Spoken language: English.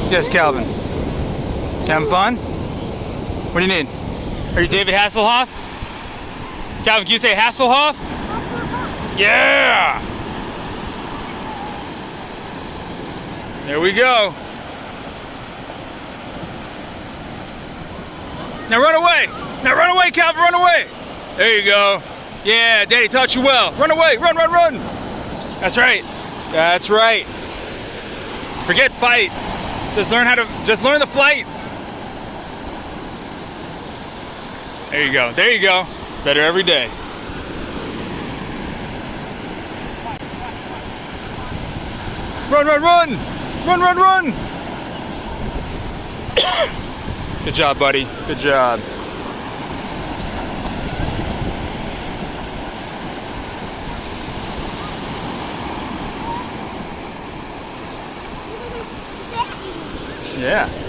Yes, Calvin. Having fun? What do you need? Are you David Hasselhoff? Calvin, can you say Hasselhoff? Yeah! There we go. Now run away! Now run away, Calvin, run away! There you go. Yeah, Daddy taught you well. Run away, run, run, run! That's right. That's right. Forget fight. Just learn the flight. There you go, there you go. Better every day. Run, run, run! Run, run, run! Good job, buddy. Good job. Yeah.